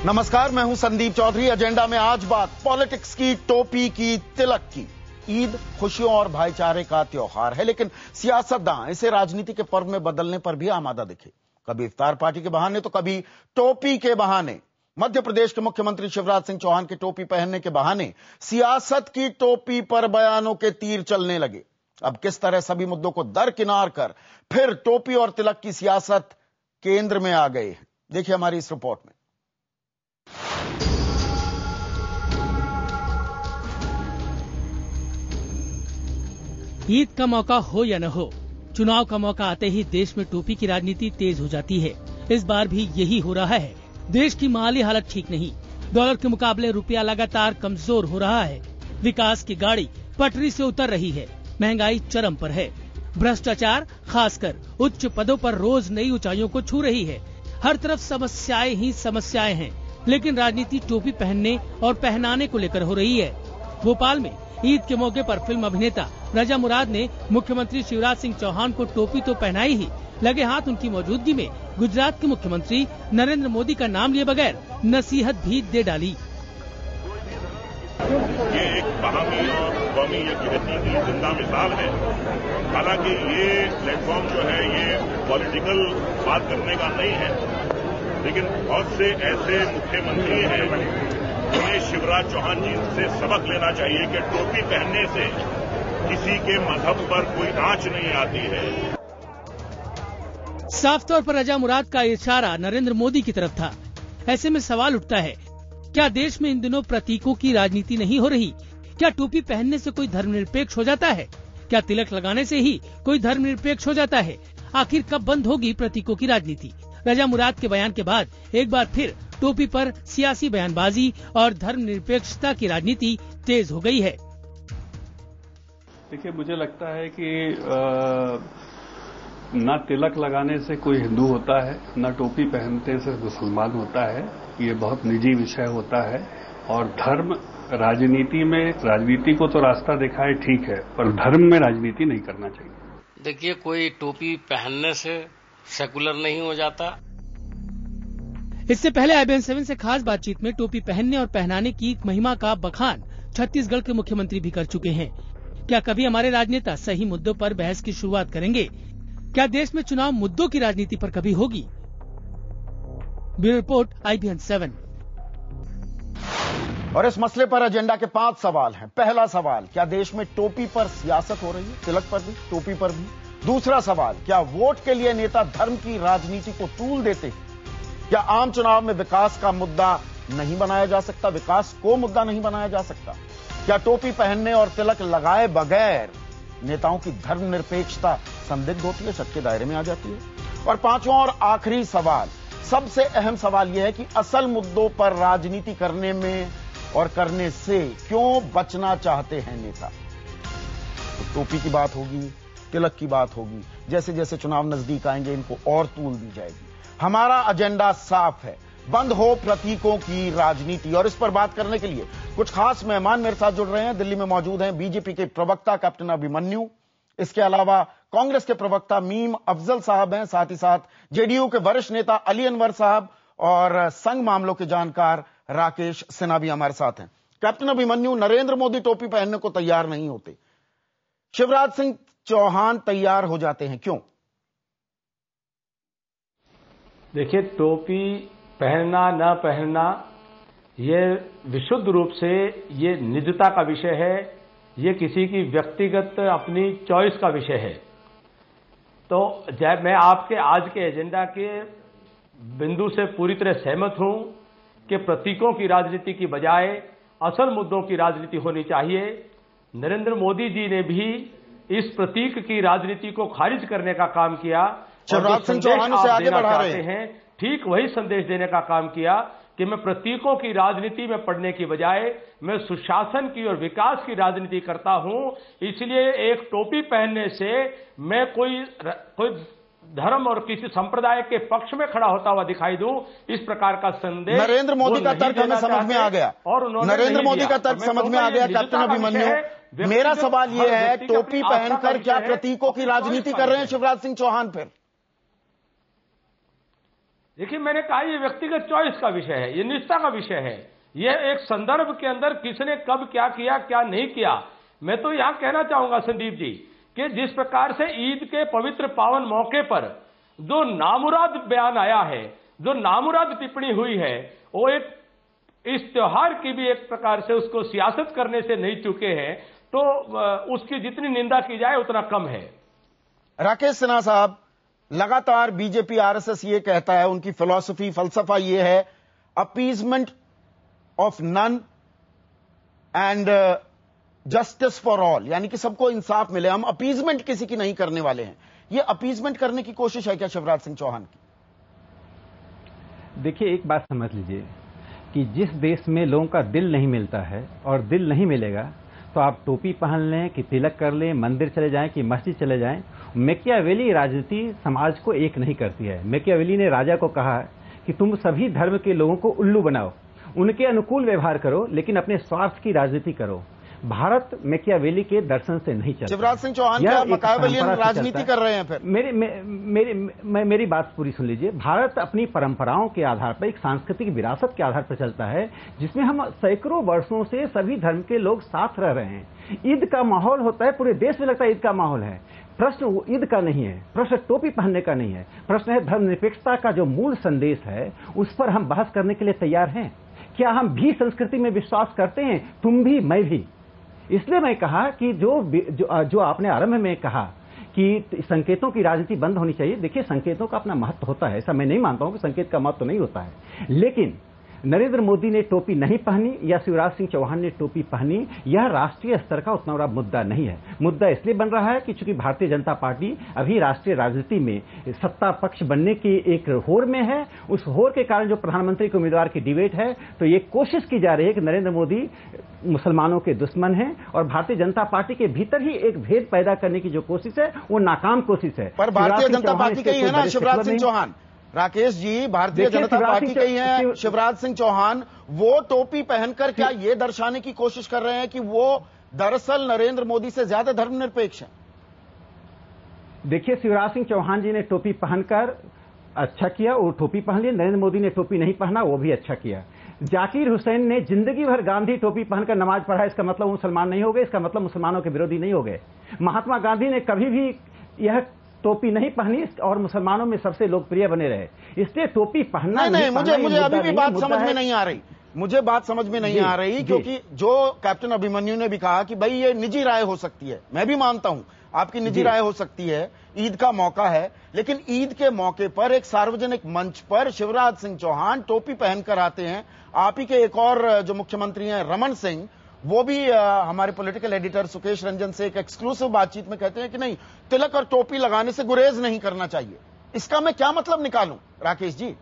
नमस्कार, मैं हूं संदीप चौधरी। एजेंडा में आज बात पॉलिटिक्स की, टोपी की, तिलक की। ईद खुशियों और भाईचारे का त्योहार है, लेकिन सियासतदान इसे राजनीति के पर्व में बदलने पर भी आमादा दिखे। कभी इफ्तार पार्टी के बहाने तो कभी टोपी के बहाने। मध्य प्रदेश के मुख्यमंत्री शिवराज सिंह चौहान के टोपी पहनने के बहाने सियासत की टोपी पर बयानों के तीर चलने लगे। अब किस तरह सभी मुद्दों को दरकिनार कर फिर टोपी और तिलक की सियासत केंद्र में आ गए हैं, देखिए हमारी इस रिपोर्ट में। ईद का मौका हो या न हो, चुनाव का मौका आते ही देश में टोपी की राजनीति तेज हो जाती है। इस बार भी यही हो रहा है। देश की माली हालत ठीक नहीं, डॉलर के मुकाबले रुपया लगातार कमजोर हो रहा है। विकास की गाड़ी पटरी से उतर रही है, महंगाई चरम पर है। भ्रष्टाचार खासकर उच्च पदों पर रोज नई ऊंचाइयों को छू रही है। हर तरफ समस्याएं ही समस्याएं हैं, लेकिन राजनीति टोपी पहनने और पहनाने को लेकर हो रही है। भोपाल में ईद के मौके पर फिल्म अभिनेता रजा मुराद ने मुख्यमंत्री शिवराज सिंह चौहान को टोपी तो पहनाई ही, लगे हाथ उनकी मौजूदगी में गुजरात के मुख्यमंत्री नरेंद्र मोदी का नाम लिए बगैर नसीहत भी दे डाली। ये एक बहामी और कौमी यकीनती की जिंदा मिसाल है। हालांकि ये प्लेटफॉर्म जो है ये पॉलिटिकल बात करने का नहीं है, लेकिन बहुत से ऐसे मुख्यमंत्री हैं उन्हें शिवराज चौहान जी से सबक लेना चाहिए कि टोपी पहनने से किसी के मजहब पर कोई आंच नहीं आती है। साफ तौर पर रजा मुराद का इशारा नरेंद्र मोदी की तरफ था। ऐसे में सवाल उठता है, क्या देश में इन दिनों प्रतीकों की राजनीति नहीं हो रही? क्या टोपी पहनने से कोई धर्मनिरपेक्ष हो जाता है? क्या तिलक लगाने से ही कोई धर्मनिरपेक्ष हो जाता है? आखिर कब बंद होगी प्रतीकों की राजनीति? रजा मुराद के बयान के बाद एक बार फिर टोपी पर सियासी बयानबाजी और धर्मनिरपेक्षता की राजनीति तेज हो गई है। देखिए, मुझे लगता है कि न तिलक लगाने से कोई हिंदू होता है, न टोपी पहनने से मुसलमान होता है। ये बहुत निजी विषय होता है। और धर्म राजनीति को तो रास्ता दिखाए, ठीक है, पर धर्म में राजनीति नहीं करना चाहिए। देखिए, कोई टोपी पहनने से सेकुलर नहीं हो जाता। इससे पहले IBN 7 से खास बातचीत में टोपी पहनने और पहनाने की महिमा का बखान छत्तीसगढ़ के मुख्यमंत्री भी कर चुके हैं। क्या कभी हमारे राजनेता सही मुद्दों पर बहस की शुरुआत करेंगे? क्या देश में चुनाव मुद्दों की राजनीति पर कभी होगी? Bureau report, IBN 7। और इस मसले पर एजेंडा के 5 सवाल हैं। पहला सवाल, क्या देश में टोपी पर सियासत हो रही है? तिलक पर भी, टोपी पर भी। दूसरा सवाल, क्या वोट के लिए नेता धर्म की राजनीति को तूल देते हैं? क्या आम चुनाव में विकास का मुद्दा नहीं बनाया जा सकता? विकास को मुद्दा नहीं बनाया जा सकता? क्या टोपी पहनने और तिलक लगाए बगैर नेताओं की धर्मनिरपेक्षता संदिग्ध होती है, शक के दायरे में आ जाती है? और पांचवां और आखिरी सवाल, सबसे अहम सवाल यह है कि असल मुद्दों पर राजनीति करने में और करने से क्यों बचना चाहते हैं नेता? तो टोपी की बात होगी, तिलक की बात होगी, जैसे जैसे चुनाव नजदीक आएंगे इनको और तूल दी जाएगी। हमारा एजेंडा साफ है, बंद हो प्रतीकों की राजनीति। और इस पर बात करने के लिए कुछ खास मेहमान मेरे साथ जुड़ रहे हैं। दिल्ली में मौजूद हैं बीजेपी के प्रवक्ता कैप्टन अभिमन्यु, इसके अलावा कांग्रेस के प्रवक्ता मीम अफजल साहब हैं, साथ ही साथ जेडीयू के वरिष्ठ नेता अली अनवर साहब और संघ मामलों के जानकार राकेश सिन्हा भी हमारे साथ हैं। कैप्टन अभिमन्यु, नरेंद्र मोदी टोपी पहनने को तैयार नहीं होते, शिवराज सिंह चौहान तैयार हो जाते हैं, क्यों? देखिए, टोपी पहनना न पहनना ये विशुद्ध रूप से ये निजता का विषय है, ये किसी की व्यक्तिगत अपनी चॉइस का विषय है। तो जब मैं आपके आज के एजेंडा के बिंदु से पूरी तरह सहमत हूं कि प्रतीकों की राजनीति की बजाय असल मुद्दों की राजनीति होनी चाहिए। नरेंद्र मोदी जी ने भी इस प्रतीक की राजनीति को खारिज करने का काम किया। शिवराज सिंह चौहान से आगे बढ़ा रहे हैं, ठीक वही संदेश देने का काम किया कि मैं प्रतीकों की राजनीति में पड़ने की बजाय मैं सुशासन की और विकास की राजनीति करता हूं। इसलिए एक टोपी पहनने से मैं कोई धर्म और किसी संप्रदाय के पक्ष में खड़ा होता हुआ दिखाई दूं, इस प्रकार का संदेश नरेंद्र मोदी का तर्क हमें समझ में आ गया और नरेंद्र मोदी का तर्क समझ में आ गया। कैप्टन अभिमन्यु, मेरा सवाल यह है, टोपी पहनकर क्या प्रतीकों की राजनीति कर रहे हैं शिवराज सिंह चौहान? फिर देखिए, मैंने कहा ये व्यक्तिगत चॉइस का विषय है, ये निष्ठा का विषय है। ये एक संदर्भ के अंदर किसने कब क्या किया, क्या नहीं किया। मैं तो यहां कहना चाहूंगा संदीप जी कि जिस प्रकार से ईद के पवित्र पावन मौके पर जो नामुराद बयान आया है, जो नामुराद टिप्पणी हुई है, वो एक इस त्योहार की भी एक प्रकार से उसको सियासत करने से नहीं चुके हैं, तो उसकी जितनी निंदा की जाए उतना कम है। राकेश सिन्हा साहब, लगातार बीजेपी आरएसएस ये कहता है, उनकी फिलॉसफी फलसफा ये है, appeasement of none and justice for all, यानी कि सबको इंसाफ मिले। हम अपीजमेंट किसी की नहीं करने वाले हैं। ये अपीजमेंट करने की कोशिश है क्या शिवराज सिंह चौहान की? देखिए, एक बात समझ लीजिए कि जिस देश में लोगों का दिल नहीं मिलता है और दिल नहीं मिलेगा तो आप टोपी पहन लें कि तिलक कर लें, मंदिर चले जाएं कि मस्जिद चले जाएं, मैकियावेली राजनीति समाज को एक नहीं करती है। मैकियावेली ने राजा को कहा कि तुम सभी धर्म के लोगों को उल्लू बनाओ, उनके अनुकूल व्यवहार करो, लेकिन अपने स्वार्थ की राजनीति करो। भारत मैकियावेली के दर्शन से नहीं चलता। शिवराज सिंह चौहान क्या मैकियावेलियन राजनीति कर रहे हैं फिर? मेरी बात पूरी सुन लीजिए। भारत अपनी परंपराओं के आधार पर, एक सांस्कृतिक विरासत के आधार पर चलता है, जिसमें हम सैकड़ों वर्षों से सभी धर्म के लोग साथ रह रहे हैं। ईद का माहौल होता है, पूरे देश में लगता है ईद का माहौल है। प्रश्न ईद का नहीं है, प्रश्न टोपी पहनने का नहीं है, प्रश्न है धर्मनिरपेक्षता का जो मूल संदेश है, उस पर हम बहस करने के लिए तैयार हैं। क्या हम भी संस्कृति में विश्वास करते हैं? तुम भी, मैं भी। इसलिए मैं कहा कि जो आपने आरंभ में कहा कि संकेतों की राजनीति बंद होनी चाहिए। देखिए, संकेतों का अपना महत्व होता है, ऐसा मैं नहीं मानता हूं कि संकेत का महत्व नहीं होता है, लेकिन नरेंद्र मोदी ने टोपी नहीं पहनी या शिवराज सिंह चौहान ने टोपी पहनी, यह राष्ट्रीय स्तर का उतना बड़ा मुद्दा नहीं है। मुद्दा इसलिए बन रहा है कि चूंकि भारतीय जनता पार्टी अभी राष्ट्रीय राजनीति में सत्ता पक्ष बनने की एक होड़ में है। उस होड़ के कारण जो प्रधानमंत्री के उम्मीदवार की डिबेट है, तो ये कोशिश की जा रही है कि नरेंद्र मोदी मुसलमानों के दुश्मन हैं और भारतीय जनता पार्टी के भीतर ही एक भेद पैदा करने की जो कोशिश है वो नाकाम कोशिश है। पर भारतीय जनता पार्टी का ही है ना शिवराज सिंह चौहान। राकेश जी, भारतीय जनता पार्टी के ही है शिवराज सिंह चौहान। वो टोपी पहनकर क्या ये दर्शाने की कोशिश कर रहे हैं कि वो दरअसल नरेंद्र मोदी से ज्यादा धर्मनिरपेक्ष हैं? देखिए, शिवराज सिंह चौहान जी ने टोपी पहनकर अच्छा किया, वो टोपी पहन लिया। नरेंद्र मोदी ने टोपी नहीं पहना, वो भी अच्छा किया। जाकिर हुसैन ने जिंदगी भर गांधी टोपी पहनकर नमाज पढ़ा, इसका मतलब वो मुसलमान नहीं हो गए, इसका मतलब मुसलमानों के विरोधी नहीं हो गए। महात्मा गांधी ने कभी भी यह टोपी नहीं पहनी और मुसलमानों में सबसे लोकप्रिय बने रहे। इसलिए टोपी पहनना नहीं, मुझे अभी भी बात समझ में नहीं आ रही। मुझे बात समझ में नहीं आ रही, क्योंकि जो कैप्टन अभिमन्यु ने भी कहा कि भाई ये निजी राय हो सकती है, मैं भी मानता हूं आपकी निजी राय हो सकती है, ईद का मौका है, लेकिन ईद के मौके पर एक सार्वजनिक मंच पर शिवराज सिंह चौहान टोपी पहनकर आते हैं। आप ही के एक और जो मुख्यमंत्री हैं रमन सिंह, वो भी हमारे पॉलिटिकल एडिटर सुकेश रंजन से एक एक्सक्लूसिव बातचीत में कहते हैं कि नहीं, तिलक और टोपी लगाने से गुरेज नहीं करना चाहिए। इसका मैं क्या मतलब निकालूं राकेश जी?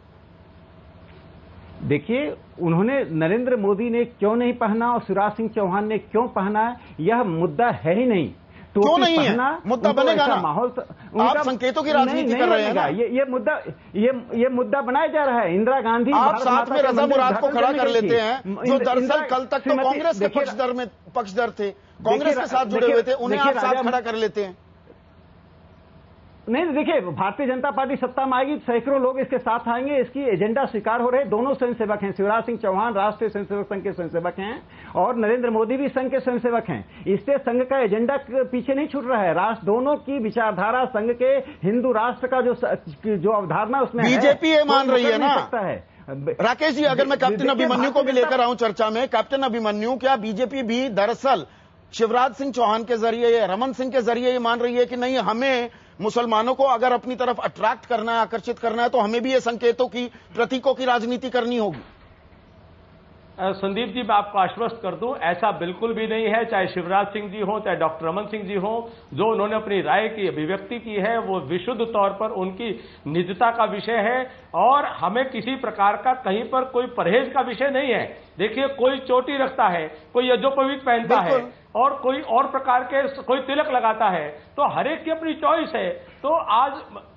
देखिए, उन्होंने नरेंद्र मोदी ने क्यों नहीं पहना और शिवराज सिंह चौहान ने क्यों पहना है, यह मुद्दा है ही नहीं। क्यों नहीं है? मुद्दा बनेगा ना। माहौल आप संकेतों की राजनीति कर रहे हैं ना। ये मुद्दा बनाया जा रहा है। इंदिरा गांधी, आप साथ में रजा मुराद को खड़ा कर लेते हैं, जो दरअसल कल तक तो कांग्रेस के पक्षधर थे, कांग्रेस के साथ जुड़े हुए थे, उन्हें आप साथ खड़ा कर लेते हैं। नहीं, देखिए, भारतीय जनता पार्टी सत्ता में आएगी, सैकड़ों लोग इसके साथ आएंगे, इसकी एजेंडा स्वीकार हो रहे। दोनों स्वयंसेवक हैं, शिवराज सिंह चौहान राष्ट्रीय स्वयंसेवक संघ के स्वयंसेवक हैं और नरेंद्र मोदी भी संघ के स्वयंसेवक हैं। इससे संघ का एजेंडा पीछे नहीं छूट रहा है। राष्ट्र दोनों की विचारधारा, संघ के हिंदू राष्ट्र का जो अवधारणा उसमें बीजेपी ये मान रही है ना। है राकेश जी, अगर मैं कैप्टन अभिमन्यु को भी लेकर आऊं चर्चा में, कैप्टन अभिमन्यु, क्या बीजेपी भी दरअसल शिवराज सिंह चौहान के जरिए या रमन सिंह के जरिए ये मान रही है कि नहीं, हमें मुसलमानों को अगर अपनी तरफ अट्रैक्ट करना है, आकर्षित करना है, तो हमें भी ये संकेतों की, प्रतीकों की राजनीति करनी होगी? संदीप जी, मैं आपको आश्वस्त कर दूं, ऐसा बिल्कुल भी नहीं है। चाहे शिवराज सिंह जी हो, चाहे डॉक्टर रमन सिंह जी हो, जो उन्होंने अपनी राय की अभिव्यक्ति की है, वो विशुद्ध तौर पर उनकी निजता का विषय है और हमें किसी प्रकार का कहीं पर कोई परहेज का विषय नहीं है। देखिए, कोई चोटी रखता है, कोई यज्ञोपवीत पहनता है, और कोई और प्रकार के कोई तिलक लगाता है, तो हर एक की अपनी चॉइस है। तो आज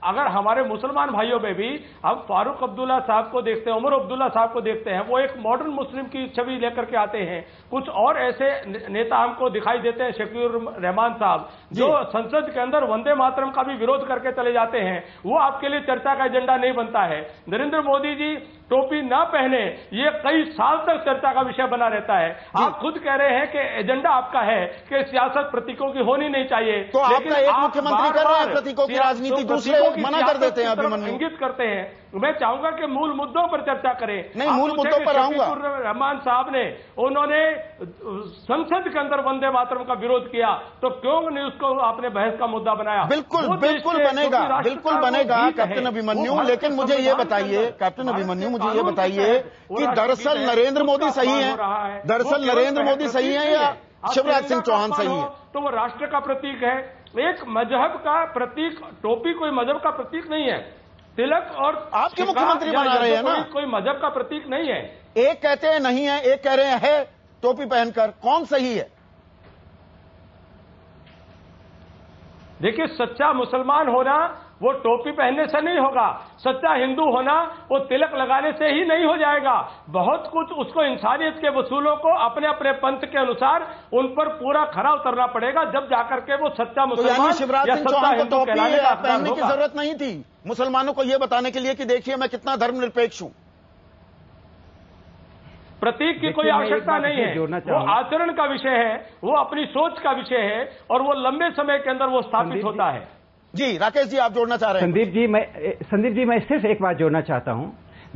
अगर हमारे मुसलमान भाइयों में भी हम फारूक अब्दुल्ला साहब को देखते हैं, उमर अब्दुल्ला साहब को देखते हैं, वो एक मॉडर्न मुस्लिम की छवि लेकर के आते हैं। कुछ और ऐसे नेता हमको दिखाई देते हैं, शकीर रहमान साहब, जो संसद के अंदर वंदे मातरम का भी विरोध करके चले जाते हैं, वो आपके लिए चर्चा का एजेंडा नहीं बनता है। नरेंद्र मोदी जी टोपी ना पहने, ये कई साल तक चर्चा का विषय बना रहता है। आप खुद कह रहे हैं कि एजेंडा आपका है कि सियासत प्रतीकों की होनी नहीं चाहिए, तो आपका एक मुख्यमंत्री कर रहे हैं प्रतीकों की राजनीति, दूसरे मना कर देते हैं, अभिमन्यु इंगित करते हैं। मैं चाहूंगा कि मूल मुद्दों पर चर्चा करें। नहीं, मूल मुद्दों पर आऊंगा। रहमान साहब ने उन्होंने संसद के अंदर वंदे मातरम का विरोध किया, तो क्यों नहीं उसको आपने बहस का मुद्दा बनाया? बिल्कुल बनेगा, बिल्कुल बनेगा कैप्टन अभिमन्यु। लेकिन मुझे ये बताइए कैप्टन अभिमन्यु, मुझे ये बताइए कि दरअसल नरेंद्र मोदी सही है, दरअसल नरेंद्र मोदी सही है या शिवराज सिंह चौहान सही है? तो वो राष्ट्र का प्रतीक है, एक मजहब का प्रतीक। टोपी कोई मजहब का प्रतीक नहीं है। तिलक और आपके मुख्यमंत्री बना रहे हैं ना, कोई मजहब का प्रतीक नहीं है। एक कहते हैं नहीं है, एक कह रहे हैं है टोपी पहनकर, कौन सही है? देखिए, सच्चा मुसलमान होना वो टोपी पहनने से नहीं होगा, सच्चा हिंदू होना वो तिलक लगाने से ही नहीं हो जाएगा। बहुत कुछ उसको इंसानियत के वसूलों को अपने अपने पंथ के अनुसार उन पर पूरा खरा उतरना पड़ेगा, जब जाकर के वो सच्चा मुसलमान शिवराज सिंह चौहान को टोपी पहनने की जरूरत नहीं थी मुसलमानों को यह बताने के लिए कि देखिए मैं कितना धर्मनिरपेक्ष हूं। प्रतीक की कोई आवश्यकता नहीं है, वो आचरण का विषय है, वो अपनी सोच का विषय है, और वो लंबे समय के अंदर वो स्थापित होता है। जी राकेश जी, आप जोड़ना चाह रहे हैं? संदीप जी, मैं सिर्फ एक बात जोड़ना चाहता हूं।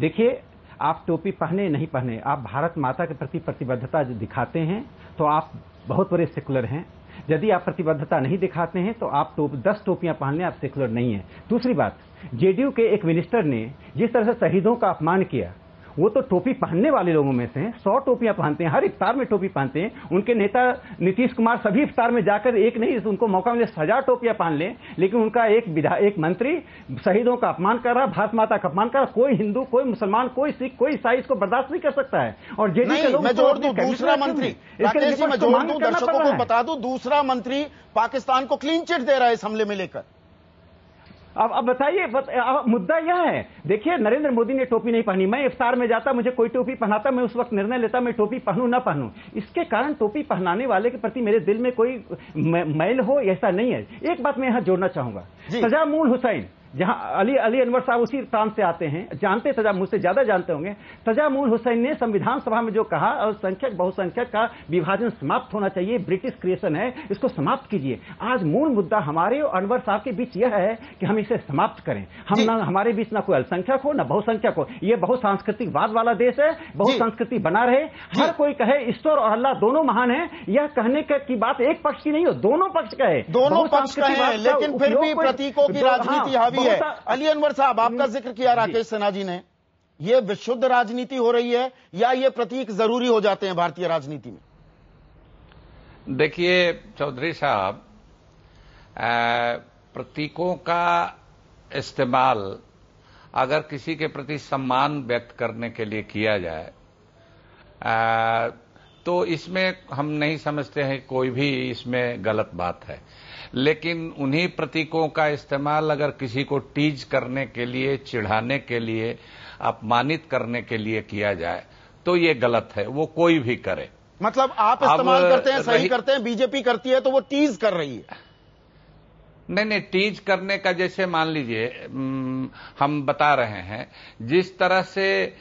देखिए, आप टोपी पहने नहीं पहने, आप भारत माता के प्रति प्रतिबद्धता दिखाते हैं तो आप बहुत बड़े सेकुलर हैं। यदि आप प्रतिबद्धता नहीं दिखाते हैं तो आप 10 टोपियां पहनने आप सेकुलर नहीं है। दूसरी बात, जेडीयू के एक मिनिस्टर ने जिस तरह से शहीदों का अपमान किया, वो तो टोपी पहनने वाले लोगों में से हैं। 100 टोपियां पहनते हैं, हर इफ्तार में टोपी पहनते हैं। उनके नेता नीतीश कुमार सभी इफ्तार में जाकर एक नहीं, उनको मौका मिले 1000 टोपियां पहन लें, लेकिन उनका एक मंत्री शहीदों का अपमान कर रहा, भारत माता का अपमान कर रहा। कोई हिंदू, कोई मुसलमान, कोई सिख, कोई ईसाई इसको बर्दाश्त नहीं कर सकता है। और जेडीयू के लोग, मैं जोड़ दूं दूसरा मंत्री, राकेश जी मैं जोड़ दूं, दर्शकों को बता दूं, दूसरा मंत्री पाकिस्तान को क्लीन चिट दे रहा है इस हमले में लेकर। अब बताइए, मुद्दा यह है। देखिए, नरेंद्र मोदी ने टोपी नहीं पहनी, मैं इफ्तार में जाता, मुझे कोई टोपी पहनाता, मैं उस वक्त निर्णय लेता मैं टोपी पहनूं ना पहनूं। इसके कारण टोपी पहनाने वाले के प्रति मेरे दिल में कोई मैल हो, ऐसा नहीं है। एक बात मैं यहां जोड़ना चाहूंगा, तजामुल हुसैन, जहां अली अनवर साहब उसी प्रांत से आते हैं, जानते मुझसे ज्यादा जानते होंगे। तजामुल हुसैन ने संविधान सभा में जो कहा, और संख्यक बहुसंख्यक का विभाजन समाप्त होना चाहिए, ब्रिटिश क्रिएशन है, इसको समाप्त कीजिए। आज मूल मुद्दा हमारे और अनवर साहब के बीच यह है कि हम इसे समाप्त करें। हम ना, हमारे बीच ना कोई अल्पसंख्यक हो ना बहुसंख्यक हो। यह बहुसांस्कृतिक वाद वाला देश है, बहुसंस्कृति बना रहे। हर कोई कहे ईश्वर और अल्लाह दोनों महान है, यह कहने की बात एक पक्ष की नहीं हो, दोनों पक्ष का है, दोनों पक्ष का है। लेकिन फिर भी प्रतीकों की राजनीति हावी है। अली अनवर साहब, आपका जिक्र किया राकेश सिन्हा जी ने, यह विशुद्ध राजनीति हो रही है या ये प्रतीक जरूरी हो जाते हैं भारतीय राजनीति में? देखिए चौधरी साहब, प्रतीकों का इस्तेमाल अगर किसी के प्रति सम्मान व्यक्त करने के लिए किया जाए तो इसमें हम नहीं समझते हैं कोई भी इसमें गलत बात है। लेकिन उन्हीं प्रतीकों का इस्तेमाल अगर किसी को टीज करने के लिए, चिढ़ाने के लिए, अपमानित करने के लिए किया जाए तो ये गलत है, वो कोई भी करे। मतलब आप इस्तेमाल करते हैं, सही करते हैं, बीजेपी करती है तो वो टीज कर रही है? नहीं, टीज करने का जैसे मान लीजिए हम बता रहे हैं, जिस तरह से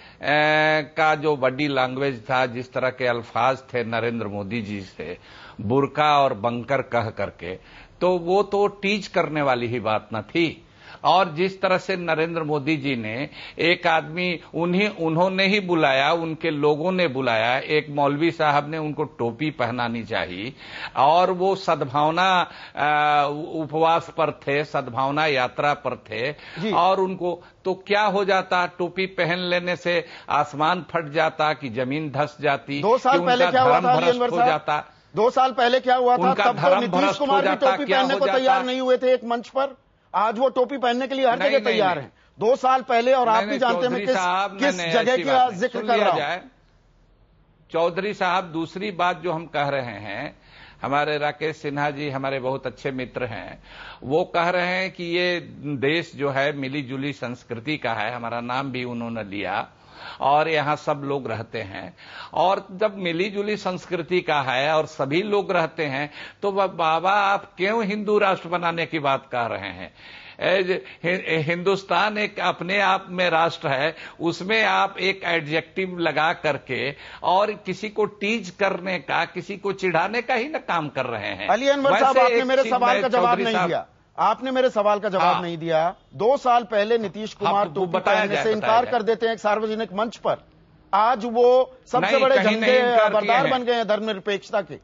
का जो बॉडी लैंग्वेज था, जिस तरह के अल्फाज थे नरेंद्र मोदी जी से, बुर्का और बंकर कह करके, तो वो तो टीज करने वाली ही बात न थी। और जिस तरह से नरेंद्र मोदी जी ने एक आदमी, उन्होंने ही बुलाया, उनके लोगों ने बुलाया, एक मौलवी साहब ने उनको टोपी पहनानी चाहिए, और वो सद्भावना उपवास पर थे, सद्भावना यात्रा पर थे, और उनको तो क्या हो जाता, टोपी पहन लेने से आसमान फट जाता कि जमीन धस जाती, 2 साल पहले क्या हुआ था अली हो जाता। 2 साल पहले क्या हुआ था? तब तो नीतीश कुमार भी टोपी पहनने को तैयार नहीं हुए थे एक मंच पर, आज वो टोपी पहनने के लिए हर जगह तैयार हैं। 2 साल पहले, और आप भी जानते हैं किस जगह का जिक्र कर रहा हूं। चौधरी साहब, दूसरी बात जो हम कह रहे हैं, हमारे राकेश सिन्हा जी हमारे बहुत अच्छे मित्र हैं, वो कह रहे हैं कि ये देश जो है मिली जुली संस्कृति का है, हमारा नाम भी उन्होंने लिया और यहां सब लोग रहते हैं। और जब मिली जुली संस्कृति का है और सभी लोग रहते हैं तो बाबा आप क्यों हिंदू राष्ट्र बनाने की बात कर रहे हैं? हिंदुस्तान एक अपने आप में राष्ट्र है, उसमें आप एक एडजेक्टिव लगा करके और किसी को टीज करने का, किसी को चिढ़ाने का ही ना काम कर रहे हैं। अली अनवर साहब, आपने मेरे सवाल का जवाब नहीं दिया। आपने मेरे सवाल का जवाब नहीं दिया। 2 साल पहले नीतीश कुमार टोपी पहनने से इनकार कर देते हैं एक सार्वजनिक मंच पर, आज वो सबसे बड़े झंडे बरदार बन गए हैं धर्मनिरपेक्षता के।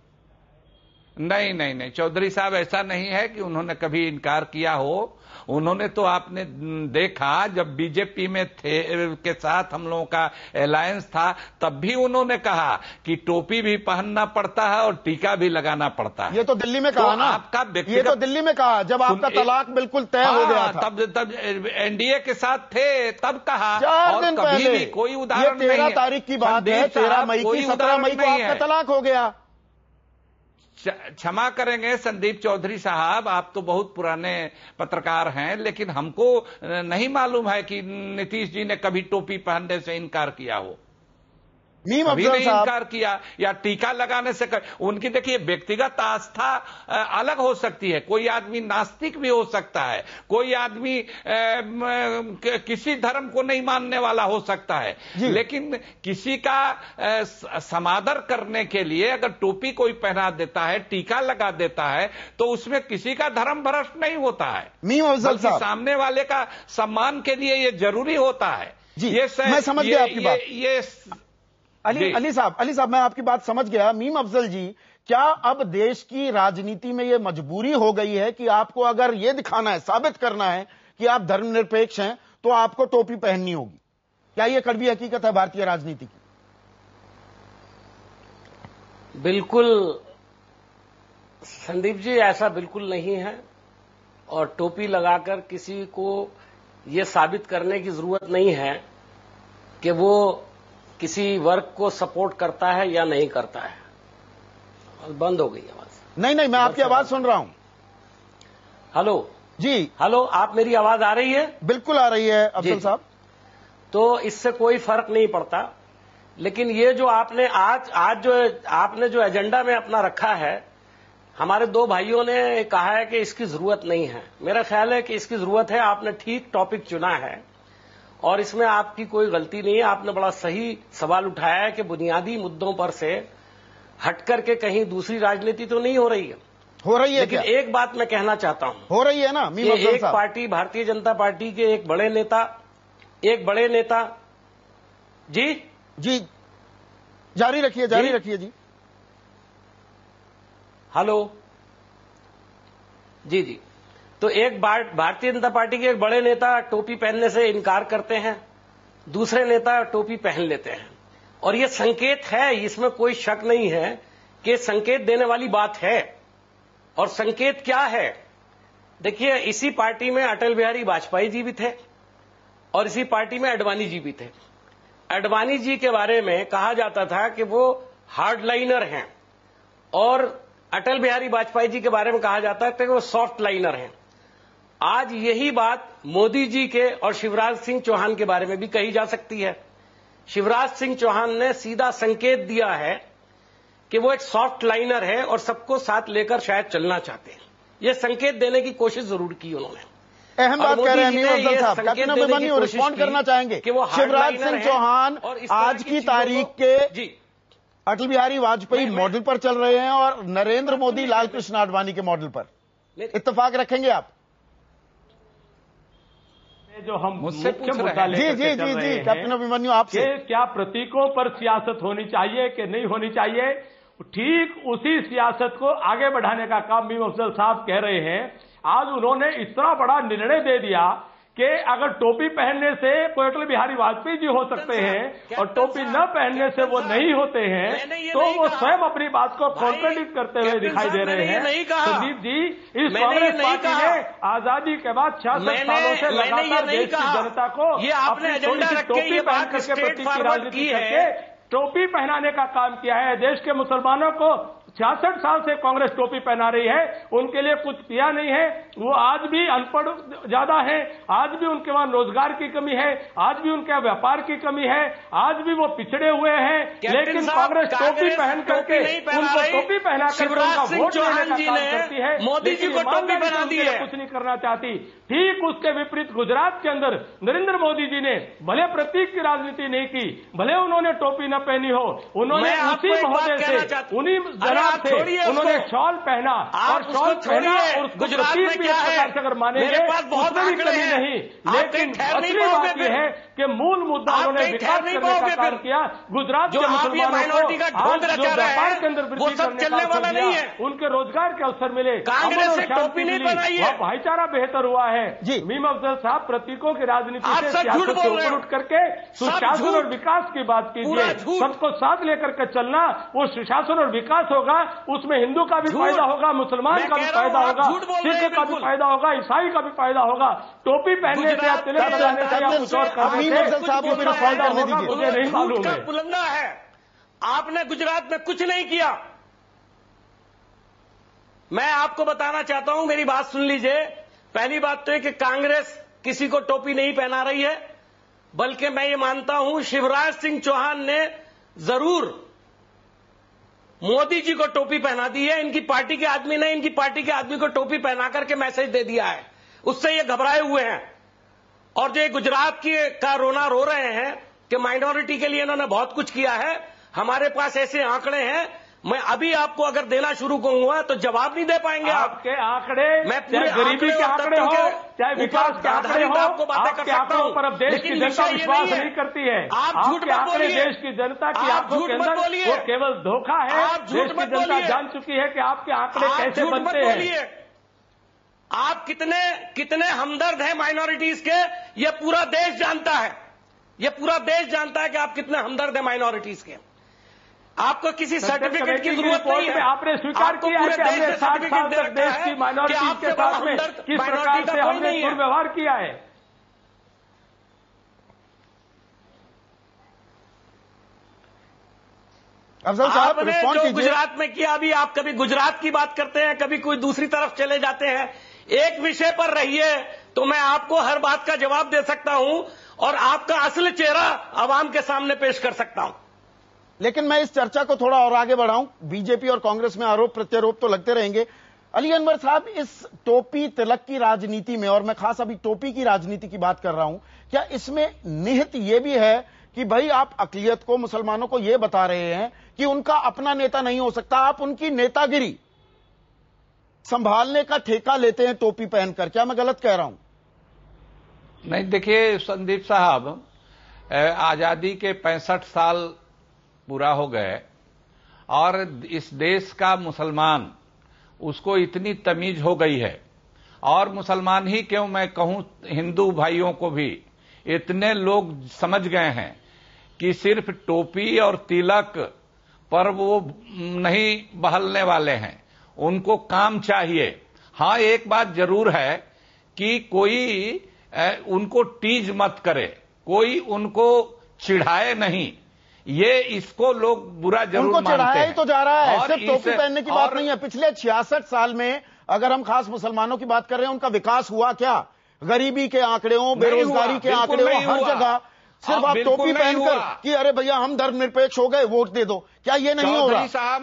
नहीं, चौधरी साहब, ऐसा नहीं है कि उन्होंने कभी इनकार किया हो। उन्होंने तो आपने देखा जब बीजेपी में थे के साथ हम लोगों का अलायंस था, तब भी उन्होंने कहा कि टोपी भी पहनना पड़ता है और टीका भी लगाना पड़ता है। ये तो दिल्ली में कहा ना आपका, ये तो दिल्ली में कहा जब आपका तलाक बिल्कुल तय हो गया था। तब एनडीए के साथ थे, तब कहा। 4 दिन कभी पहले भी कोई उदाहरण नहीं है। 13 तारीख की बात है, 13 मई की, 17 मई को आपका तलाक हो गया। क्षमा करेंगे संदीप चौधरी साहब, आप तो बहुत पुराने पत्रकार हैं, लेकिन हमको नहीं मालूम है कि नीतीश जी ने कभी टोपी पहनने से इनकार किया हो। मीम कभी अफजल नहीं साहब इनकार किया या टीका लगाने से उनकी देखिए व्यक्तिगत आस्था अलग हो सकती है। कोई आदमी नास्तिक भी हो सकता है, कोई आदमी किसी धर्म को नहीं मानने वाला हो सकता है, लेकिन किसी का समादर करने के लिए अगर टोपी कोई पहना देता है, टीका लगा देता है, तो उसमें किसी का धर्म भ्रष्ट नहीं होता है। मीम अफजल साहब, सामने वाले का सम्मान के लिए ये जरूरी होता है। ये मैं समझ गया आपकी बात। अली साहब, मैं आपकी बात समझ गया। मीम अफजल जी, क्या अब देश की राजनीति में यह मजबूरी हो गई है कि आपको अगर यह दिखाना है, साबित करना है कि आप धर्मनिरपेक्ष हैं, तो आपको टोपी पहननी होगी? क्या यह कड़वी हकीकत है भारतीय राजनीति की? बिल्कुल संदीप जी, ऐसा बिल्कुल नहीं है। और टोपी लगाकर किसी को यह साबित करने की जरूरत नहीं है कि वो किसी वर्ग को सपोर्ट करता है या नहीं करता है। बंद हो गई आवाज। नहीं, मैं आपकी आवाज सुन रहा हूं। हेलो जी, हेलो, आप मेरी आवाज आ रही है? बिल्कुल आ रही है अफजल साहब। तो इससे कोई फर्क नहीं पड़ता, लेकिन ये जो आपने आज जो आपने जो एजेंडा में अपना रखा है, हमारे 2 भाइयों ने कहा है कि इसकी जरूरत नहीं है। मेरा ख्याल है कि इसकी जरूरत है। आपने ठीक टॉपिक चुना है और इसमें आपकी कोई गलती नहीं है। आपने बड़ा सही सवाल उठाया है कि बुनियादी मुद्दों पर से हट करके कहीं दूसरी राजनीति तो नहीं हो रही है। हो रही है, लेकिन एक बात मैं कहना चाहता हूं, हो रही है ना मीम अफजल एक पार्टी, भारतीय जनता पार्टी के एक बड़े नेता जी जारी रखिए जी। हेलो जी। तो एक भारतीय जनता पार्टी के एक बड़े नेता टोपी पहनने से इनकार करते हैं, दूसरे नेता टोपी पहन लेते हैं, और ये संकेत है, इसमें कोई शक नहीं है कि संकेत देने वाली बात है। और संकेत क्या है? देखिए, इसी पार्टी में अटल बिहारी वाजपेयी जी भी थे और इसी पार्टी में अडवाणी जी भी थे। अडवाणी जी के बारे में कहा जाता था कि वो हार्डलाइनर हैं और अटल बिहारी वाजपेयी जी के बारे में कहा जाता है कि वो सॉफ्ट लाइनर हैं। आज यही बात मोदी जी के और शिवराज सिंह चौहान के बारे में भी कही जा सकती है। शिवराज सिंह चौहान ने सीधा संकेत दिया है कि वो एक सॉफ्ट लाइनर है और सबको साथ लेकर शायद चलना चाहते हैं। ये संकेत देने की कोशिश जरूर की उन्होंने। अहम बात कह रहे हैं मीम अफजल साहब, कैप्टन अभिमन्यु रिस्पॉन्ड करना चाहेंगे कि वो शिवराज सिंह चौहान आज की तारीख के अटल बिहारी वाजपेयी मॉडल पर चल रहे हैं और नरेंद्र मोदी लाल कृष्ण आडवाणी के मॉडल पर इत्तेफाक रखेंगे आप? जो हम मुख्य मुद्दा लेकर जी कैप्टन अभिमन्यु, आपसे क्या प्रतीकों पर सियासत होनी चाहिए कि नहीं होनी चाहिए, ठीक उसी सियासत को आगे बढ़ाने का काम मीम अफजल साहब कह रहे हैं। आज उन्होंने इतना बड़ा निर्णय दे दिया कि अगर टोपी पहनने से कोई अटल बिहारी वाजपेयी जी हो सकते हैं और टोपी न पहनने से वो नहीं होते हैं, तो वो स्वयं अपनी बात को कॉन्ट्रडिक्ट करते हुए दिखाई दे रहे हैं। संदीप जी, इस कांग्रेस पार्टी ने आजादी के बाद 66 सालों से लगातार देश की जनता को अपनी थोड़ी सी टोपी पहन करके प्रतीक की राजनीति करके टोपी पहनाने का काम किया है। देश के मुसलमानों को 66 साल से कांग्रेस टोपी पहना रही है, उनके लिए कुछ किया नहीं है। वो आज भी अनपढ़ ज्यादा है, आज भी उनके वहां रोजगार की कमी है, आज भी उनके व्यापार की कमी है, आज भी वो पिछड़े हुए हैं। लेकिन कांग्रेस टोपी पहन करके उनको टोपी पहना करके उनका वोट लेने का काम करती है, मोदी जी को टोपी पहना दी है, कुछ नहीं करना चाहती। ठीक उसके विपरीत गुजरात के अंदर नरेंद्र मोदी जी ने भले प्रतीक की राजनीति नहीं की, भले उन्होंने टोपी न पहनी हो, उन्होंने उसी महोदय से, उन्हीं जनाब से उन्होंने शॉल पहना और शॉल पहना और गुजरात में क्या है अगर मानेंगे उसमें भी कमी नहीं। लेकिन असली बात यह है कि मूल मुद्दा उन्होंने विकास करने का काम किया। गुजरात के मुसलमानों को आज जो व्यापार के अंदर वृद्धि करने का अवसर मिला, उनके रोजगार के अवसर मिले, कांग्रेस से टोपी नहीं बनाई है, भाईचारा बेहतर हुआ है। मीम अफजल साहब प्रतीकों की राजनीति से सियासत से ऊपर उठ करके सुशासन और विकास की बात कीजिए। सबको साथ लेकर के चलना, वो सुशासन और विकास होगा, उसमें हिंदू का भी फायदा होगा, मुसलमान का भी फायदा होगा, सिख का भी फायदा होगा, ईसाई का भी फायदा होगा। टोपी पहनने से या तिलक लगाने से या कुछ और करने से फायदा होगा मुझे नहीं मालूम है। बुलंदा है, आपने गुजरात में कुछ नहीं किया। मैं आपको बताना चाहता हूं, मेरी बात सुन लीजिए। पहली बात तो है कि कांग्रेस किसी को टोपी नहीं पहना रही है, बल्कि मैं ये मानता हूं शिवराज सिंह चौहान ने जरूर मोदी जी को टोपी पहना दी है। इनकी पार्टी के आदमी ने इनकी पार्टी के आदमी को टोपी पहना करके मैसेज दे दिया है, उससे ये घबराए हुए हैं। और जो गुजरात का रोना रो रहे हैं कि माइनॉरिटी के लिए इन्होंने बहुत कुछ किया है, हमारे पास ऐसे आंकड़े हैं, मैं अभी आपको अगर देना शुरू करूंगा तो जवाब नहीं दे पाएंगे। आपके आंकड़े, मैं पूरे गरीबी के आंकड़े हो, चाहे विकास के आंकड़े हो, आपके आंकड़ों पर अब देश की जनता विश्वास नहीं करती है। आपके आंकड़े देश की जनता की आंखों के अंदर वो केवल धोखा है। देश की जनता जान चुकी है कि आपके आंकड़े कैसे बनते हैं। आप कितने हमदर्द हैं माइनॉरिटीज के, ये पूरा देश जानता है। ये पूरा देश जानता है कि आप कितने हमदर्द हैं माइनॉरिटीज के। आपको किसी सर्टिफिकेट की जरूरत नहीं है। आपने स्वीकार किया है कि हमने 60 साल तक देश की माइनॉरिटीज के साथ में किस प्रकार से हमने दुर्व्यवहार किया है। अफजल साहब आपने जो गुजरात में किया, अभी आप कभी गुजरात की बात करते हैं, कभी कोई दूसरी तरफ चले जाते हैं। एक विषय पर रहिए तो मैं आपको हर बात का जवाब दे सकता हूं और आपका असल चेहरा आवाम के सामने पेश कर सकता हूं। लेकिन मैं इस चर्चा को थोड़ा और आगे बढ़ाऊं। बीजेपी और कांग्रेस में आरोप प्रत्यारोप तो लगते रहेंगे। अली अनवर साहब, इस टोपी तिलक की राजनीति में, और मैं खास अभी टोपी की राजनीति की बात कर रहा हूं, क्या इसमें निहित यह भी है कि भाई आप अकलियत को, मुसलमानों को यह बता रहे हैं कि उनका अपना नेता नहीं हो सकता, आप उनकी नेतागिरी संभालने का ठेका लेते हैं टोपी पहनकर? क्या मैं गलत कह रहा हूं? नहीं, देखिए संदीप साहब, आजादी के 65 साल पूरा हो गए और इस देश का मुसलमान, उसको इतनी तमीज हो गई है, और मुसलमान ही क्यों, मैं कहूं हिंदू भाइयों को भी इतने लोग समझ गए हैं कि सिर्फ टोपी और तिलक पर वो नहीं बहलने वाले हैं, उनको काम चाहिए। हां, एक बात जरूर है कि कोई उनको टीज मत करे, कोई उनको चिढ़ाए नहीं, ये इसको लोग बुरा जरूर मानते हैं। उनको चिढ़ाया ही तो जा रहा है, सिर्फ टोपी पहनने की बात नहीं है। पिछले 66 साल में अगर हम खास मुसलमानों की बात कर रहे हैं, उनका विकास हुआ क्या? गरीबी के आंकड़े हो, बेरोजगारी के आंकड़े हो, हर जगह सिर्फ आप टोपी पहनकर कि अरे भैया हम धर्मनिरपेक्ष हो गए, वोट दे दो, क्या ये नहीं हो रहा? चौधरी साहब,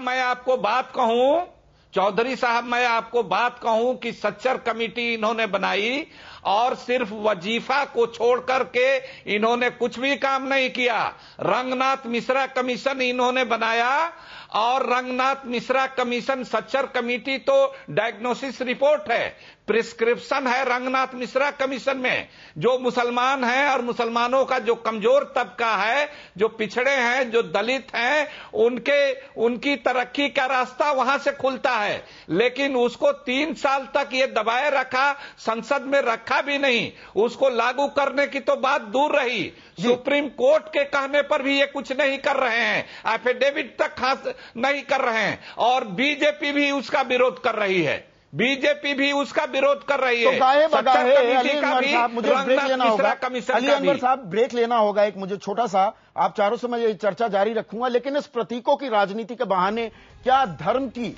मैं आपको बात कहूं कि सच्चर कमेटी इन्होंने बनाई और सिर्फ वजीफा को छोड़ करके इन्होंने कुछ भी काम नहीं किया। रंगनाथ मिश्रा कमीशन इन्होंने बनाया और रंगनाथ मिश्रा कमीशन, सच्चर कमेटी तो डायग्नोसिस रिपोर्ट है, प्रिस्क्रिप्शन है रंगनाथ मिश्रा कमीशन में। जो मुसलमान हैं और मुसलमानों का जो कमजोर तबका है, जो पिछड़े हैं, जो दलित हैं, उनकी तरक्की का रास्ता वहां से खुलता है। लेकिन उसको 3 साल तक ये दबाए रखा, संसद में रखा भी नहीं, उसको लागू करने की तो बात दूर रही। सुप्रीम कोर्ट के कहने पर भी ये कुछ नहीं कर रहे हैं, एफिडेविट तक खास नहीं कर रहे हैं, और बीजेपी भी उसका विरोध कर रही है। बीजेपी भी उसका विरोध कर रही है। तो गाहे बगाहे अली अनवर साहब, मुझे ब्रेक लेना होगा। अली अनवर साहब, ब्रेक लेना होगा एक मुझे छोटा सा। आप चारों से मैं ये चर्चा जारी रखूंगा, लेकिन इस प्रतीकों की राजनीति के बहाने क्या धर्म की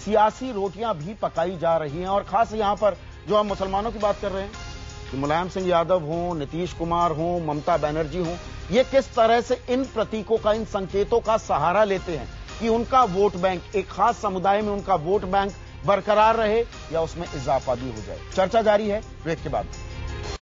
सियासी रोटियां भी पकाई जा रही हैं? और खास यहां पर जो हम मुसलमानों की बात कर रहे हैं कि मुलायम सिंह यादव हों, नीतीश कुमार हों, ममता बनर्जी हों, ये किस तरह से इन प्रतीकों का, इन संकेतों का सहारा लेते हैं कि उनका वोट बैंक, एक खास समुदाय में उनका वोट बैंक बरकरार रहे या उसमें इजाफा भी हो जाए। चर्चा जारी है ब्रेक के बाद।